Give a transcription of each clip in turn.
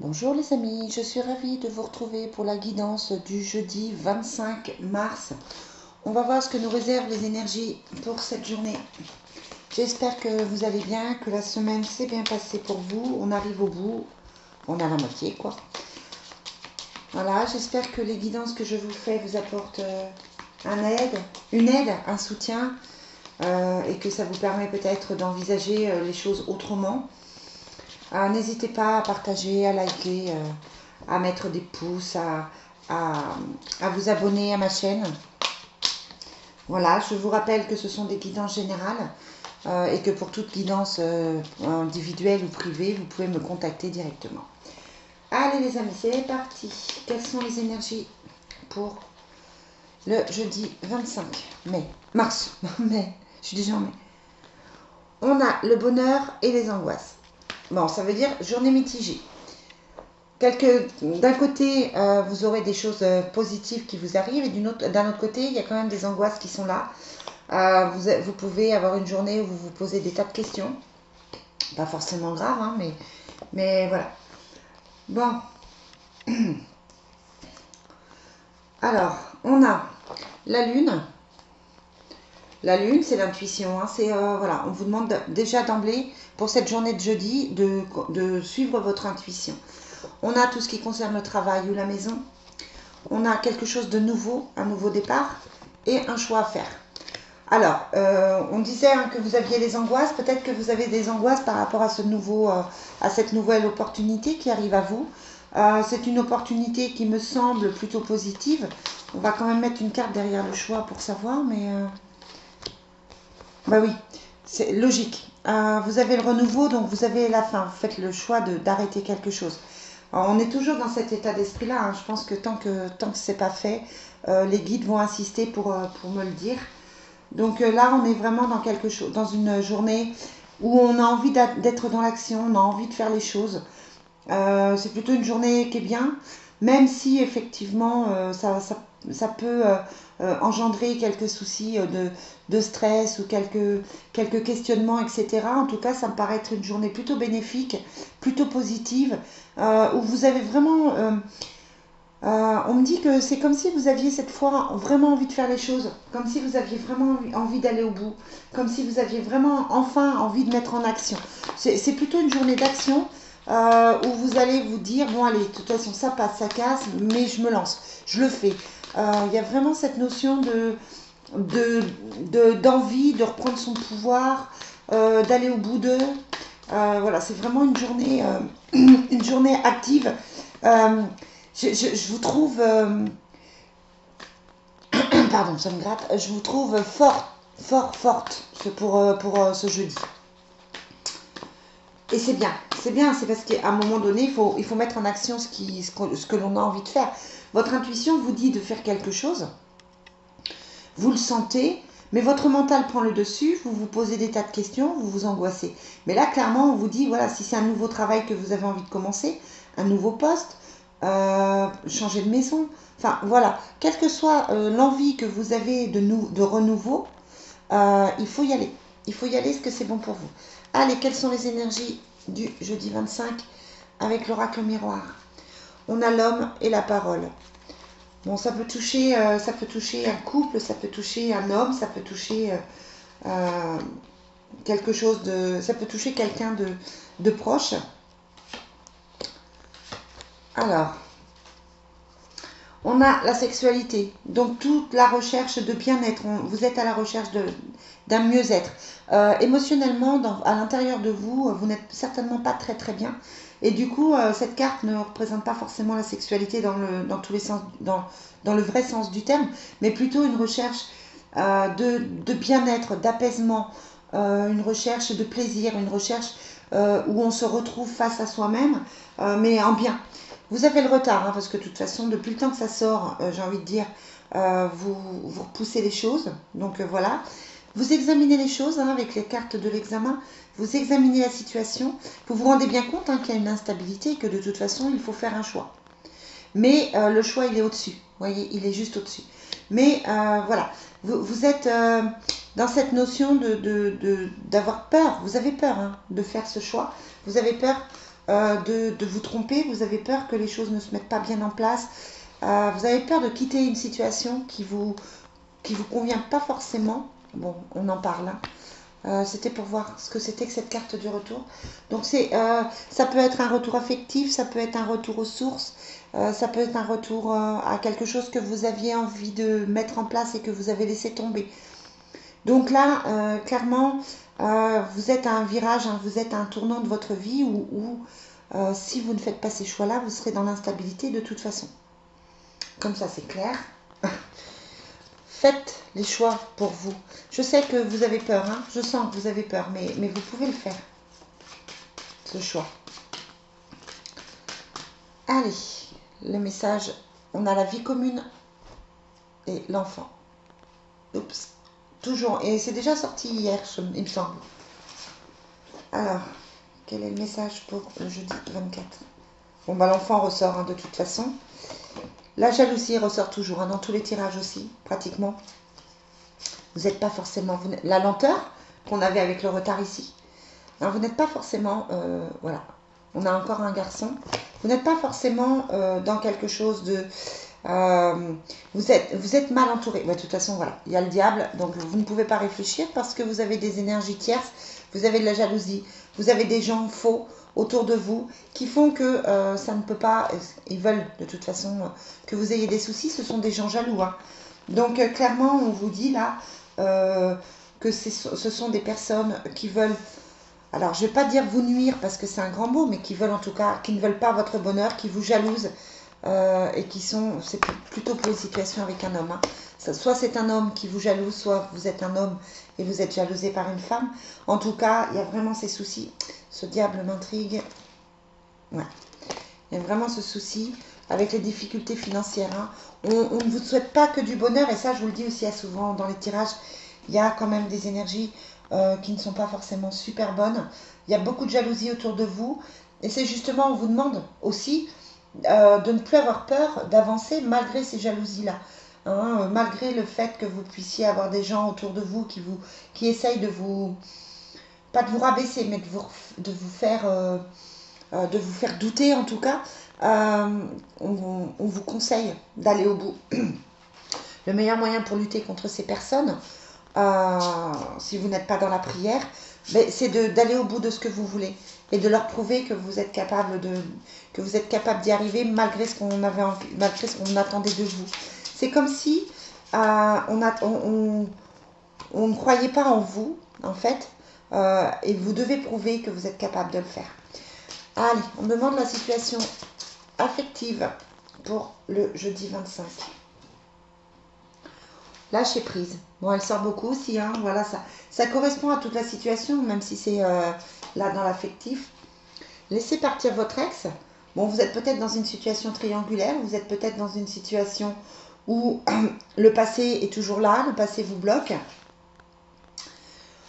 Bonjour les amis, je suis ravie de vous retrouver pour la guidance du jeudi 25 mars. On va voir ce que nous réservent les énergies pour cette journée. J'espère que vous allez bien, que la semaine s'est bien passée pour vous. On arrive au bout, on a la moitié quoi. Voilà, j'espère que les guidances que je vous fais vous apportent une aide, un soutien et que ça vous permet peut-être d'envisager les choses autrement. N'hésitez pas à partager, à liker, à mettre des pouces, à vous abonner à ma chaîne. Voilà, je vous rappelle que ce sont des guidances générales et que pour toute guidance individuelle ou privée, vous pouvez me contacter directement. Allez les amis, c'est parti. Quelles sont les énergies pour le jeudi 25 mai? Mars, mai, je suis déjà en mai. On a le bonheur et les angoisses. Bon, ça veut dire journée mitigée. D'un côté, vous aurez des choses positives qui vous arrivent et d'un autre côté, il y a quand même des angoisses qui sont là. Vous pouvez avoir une journée où vous vous posez des tas de questions. Pas forcément grave, hein, mais voilà. Bon. Alors, on a la lune. La lune, c'est l'intuition. Hein, voilà, on vous demande déjà d'emblée, pour cette journée de jeudi, de suivre votre intuition. On a tout ce qui concerne le travail ou la maison. On a quelque chose de nouveau, un nouveau départ et un choix à faire. Alors, on disait que vous aviez des angoisses. Peut-être que vous avez des angoisses par rapport à cette nouvelle opportunité qui arrive à vous. C'est une opportunité qui me semble plutôt positive. On va quand même mettre une carte derrière le choix pour savoir, mais... Bah oui, c'est logique. Vous avez le renouveau, donc vous avez la fin. Vous faites le choix d'arrêter quelque chose. Alors, on est toujours dans cet état d'esprit-là. Hein. Je pense que tant que c'est pas fait, les guides vont insister pour me le dire. Donc là, on est vraiment dans quelque chose, dans une journée où on a envie d'être dans l'action, on a envie de faire les choses. C'est plutôt une journée qui est bien, même si effectivement ça peut engendrer quelques soucis de stress ou quelques questionnements, etc. En tout cas, ça me paraît être une journée plutôt bénéfique, plutôt positive, où vous avez vraiment... on me dit que c'est comme si vous aviez cette fois vraiment envie de faire les choses, comme si vous aviez vraiment envie d'aller au bout, comme si vous aviez vraiment enfin envie de mettre en action. C'est plutôt une journée d'action où vous allez vous dire, bon allez, de toute façon ça passe, ça casse, mais je me lance, je le fais. Il y a vraiment cette notion d'envie de reprendre son pouvoir, d'aller au bout d'eux. Voilà, c'est vraiment une journée active. Je vous trouve, pardon, ça me gratte, je vous trouve forte pour ce jeudi. Et c'est bien, c'est parce qu'à un moment donné, il faut mettre en action ce que l'on a envie de faire. Votre intuition vous dit de faire quelque chose, vous le sentez, mais votre mental prend le dessus, vous vous posez des tas de questions, vous vous angoissez. Mais là, clairement, on vous dit, voilà, si c'est un nouveau travail que vous avez envie de commencer, un nouveau poste, changer de maison, enfin voilà, quelle que soit l'envie que vous avez de renouveau, il faut y aller. Il faut y aller parce que c'est bon pour vous. Allez, quelles sont les énergies du jeudi 25 avec l'oracle miroir? On a l'homme et la parole. Bon, ça peut toucher un couple, ça peut toucher un homme, ça peut toucher quelque chose de... Ça peut toucher quelqu'un de proche. Alors, on a la sexualité, donc toute la recherche de bien-être. Vous êtes à la recherche d'un mieux-être. Émotionnellement, à l'intérieur de vous, vous n'êtes certainement pas très très bien. Et du coup, cette carte ne représente pas forcément la sexualité dans tous les sens, dans le vrai sens du terme, mais plutôt une recherche de bien-être, d'apaisement, une recherche de plaisir, une recherche où on se retrouve face à soi-même, mais en bien. Vous avez le retard, hein, parce que de toute façon, depuis le temps que ça sort, j'ai envie de dire, vous repoussez les choses. Donc voilà. Vous examinez les choses hein, avec les cartes de l'examen. Vous examinez la situation. Vous vous rendez bien compte hein, qu'il y a une instabilité et que de toute façon, il faut faire un choix. Mais le choix, il est au-dessus. Vous voyez, il est juste au-dessus. Mais voilà, vous êtes dans cette notion d'avoir peur. Vous avez peur hein, de faire ce choix. Vous avez peur de vous tromper, vous avez peur que les choses ne se mettent pas bien en place, vous avez peur de quitter une situation qui vous convient pas forcément. Bon, on en parle, hein. C'était pour voir ce que c'était que cette carte du retour. Donc ça peut être un retour affectif, ça peut être un retour aux sources, ça peut être un retour à quelque chose que vous aviez envie de mettre en place et que vous avez laissé tomber. Donc là, clairement, vous êtes à un virage, hein, vous êtes à un tournant de votre vie où si vous ne faites pas ces choix-là, vous serez dans l'instabilité de toute façon. Comme ça, c'est clair. Faites les choix pour vous. Je sais que vous avez peur, hein, je sens que vous avez peur, mais vous pouvez le faire, ce choix. Allez, le message, on a la vie commune et l'enfant. Oups, toujours, et c'est déjà sorti hier, il me semble. Alors, quel est le message pour le jeudi 24? Bon, bah l'enfant ressort, hein, de toute façon. La jalousie ressort toujours, hein, dans tous les tirages aussi, pratiquement. Vous n'êtes pas forcément... la lenteur qu'on avait avec le retard ici. Alors, vous n'êtes pas forcément... voilà, on a encore un garçon. Vous n'êtes pas forcément dans quelque chose de... vous êtes mal entouré. Ouais, de toute façon, voilà, il y a le diable, donc vous ne pouvez pas réfléchir parce que vous avez des énergies tierces, vous avez de la jalousie, vous avez des gens faux autour de vous qui font que ça ne peut pas, ils veulent de toute façon que vous ayez des soucis, ce sont des gens jaloux, hein. Donc clairement on vous dit là que ce sont des personnes qui veulent, alors je ne vais pas dire vous nuire parce que c'est un grand mot, mais qui veulent en tout cas, qui ne veulent pas votre bonheur, qui vous jalousent et qui sont, c'est plutôt pour une situation avec un homme, hein. Soit c'est un homme qui vous jalouse, soit vous êtes un homme et vous êtes jalousé par une femme. En tout cas, il y a vraiment ces soucis. Ce diable m'intrigue. Ouais. Il y a vraiment ce souci avec les difficultés financières, hein. On ne vous souhaite pas que du bonheur, et ça je vous le dis aussi souvent dans les tirages, il y a quand même des énergies qui ne sont pas forcément super bonnes. Il y a beaucoup de jalousie autour de vous, et c'est justement, on vous demande aussi de ne plus avoir peur d'avancer malgré ces jalousies-là. Hein, malgré le fait que vous puissiez avoir des gens autour de vous qui essayent de vous, pas de vous rabaisser, mais de vous faire douter en tout cas, on vous conseille d'aller au bout. Le meilleur moyen pour lutter contre ces personnes, si vous n'êtes pas dans la prière, c'est d'aller au bout de ce que vous voulez et de leur prouver que vous êtes capable d'y arriver malgré ce qu'on avait envie, malgré ce qu'on attendait de vous. C'est comme si on ne croyait pas en vous, en fait, et vous devez prouver que vous êtes capable de le faire. Allez, on me demande la situation affective pour le jeudi 25. Lâcher prise. Bon, elle sort beaucoup aussi, hein, voilà, ça correspond à toute la situation, même si c'est là dans l'affectif. Laissez partir votre ex. Bon, vous êtes peut-être dans une situation triangulaire, vous êtes peut-être dans une situation où le passé est toujours là, le passé vous bloque.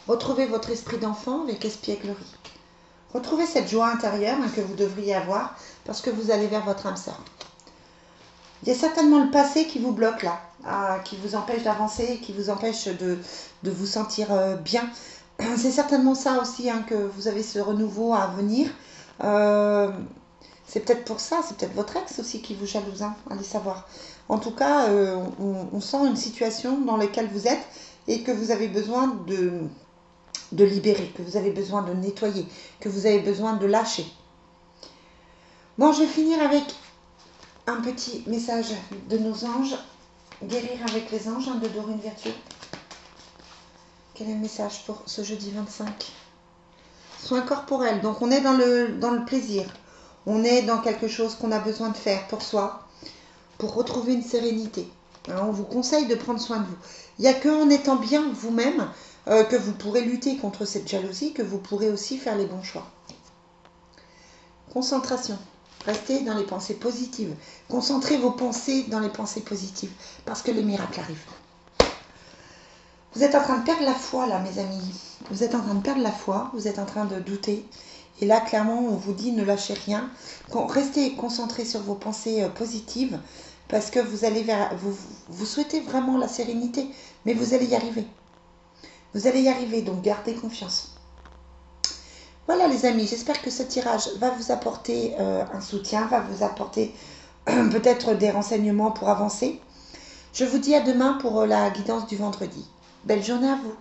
Retrouvez votre esprit d'enfant avec espièglerie. Retrouvez cette joie intérieure, hein, que vous devriez avoir parce que vous allez vers votre âme sœur. Il y a certainement le passé qui vous bloque là, qui vous empêche d'avancer, qui vous empêche de vous sentir bien. C'est certainement ça aussi, hein, que vous avez ce renouveau à venir. C'est peut-être pour ça, c'est peut-être votre ex aussi qui vous jalouse, hein, allez savoir. En tout cas, on sent une situation dans laquelle vous êtes et que vous avez besoin de libérer, que vous avez besoin de nettoyer, que vous avez besoin de lâcher. Bon, je vais finir avec un petit message de nos anges. Guérir avec les anges, hein, de Dorine Virtue. Quel est le message pour ce jeudi 25? Soins corporels. Donc on est dans le plaisir. On est dans quelque chose qu'on a besoin de faire pour soi, pour retrouver une sérénité. Hein, on vous conseille de prendre soin de vous. Il n'y a qu'en étant bien vous-même que vous pourrez lutter contre cette jalousie, que vous pourrez aussi faire les bons choix. Concentration. Restez dans les pensées positives. Concentrez vos pensées dans les pensées positives, parce que les miracles arrivent. Vous êtes en train de perdre la foi là, mes amis. Vous êtes en train de perdre la foi, vous êtes en train de douter. Et là, clairement, on vous dit ne lâchez rien. Restez concentrés sur vos pensées positives, parce que vous souhaitez vraiment la sérénité, mais vous allez y arriver. Vous allez y arriver, donc gardez confiance. Voilà les amis, j'espère que ce tirage va vous apporter un soutien, va vous apporter peut-être des renseignements pour avancer. Je vous dis à demain pour la guidance du vendredi. Belle journée à vous.